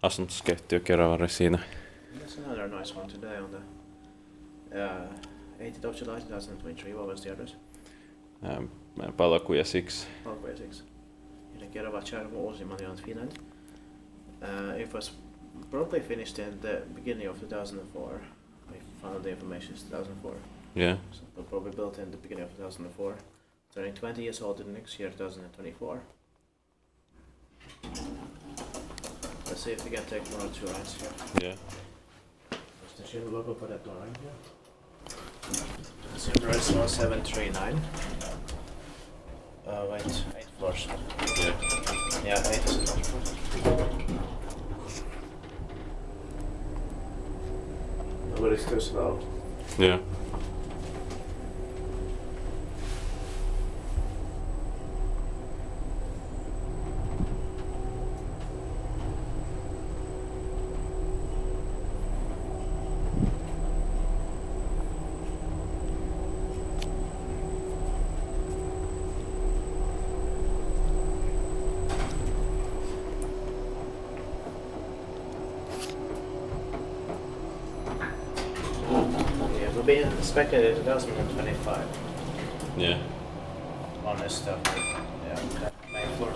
asuntoskeittiö Kerava siinä. That's another nice one today on the 8th of July 2023. What was the address? Palokuja 6. Palokuja 6. In Kerava, Finland. It was probably finished in the beginning of 2004. I found the information is 2004. Yeah. So probably built in the beginning of 2004. Turning 20 years old in next year, 2024. Let's see if we can take 1 or 2 lines here. Yeah. What's the Schindler logo for that line here? Schindler is 1739. Wait, 8 floors. Yeah. Yeah, 8 is the floor. Nobody's too slow. Yeah. Be inspected in 2025. Yeah. On this stuff. Yeah, that main floor.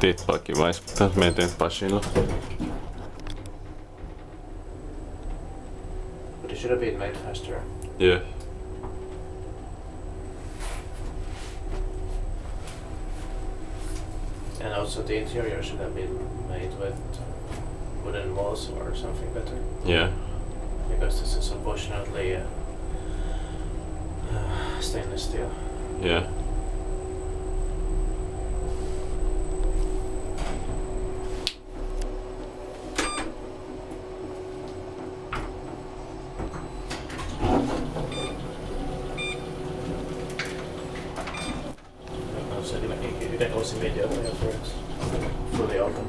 Tippaakin vai pitäis meidän pasilla? But it should have been made faster. Yeah. And also the interior should have been made with wooden walls or something better. Yeah. Because this is unfortunately stainless steel. Yeah. So you can also immediately after it's fully open.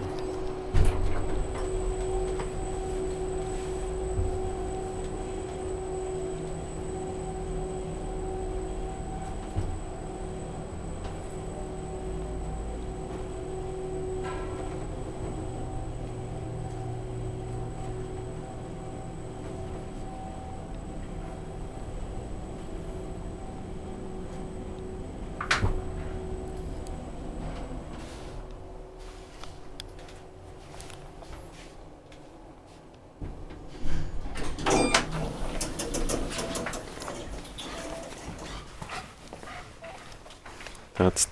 That's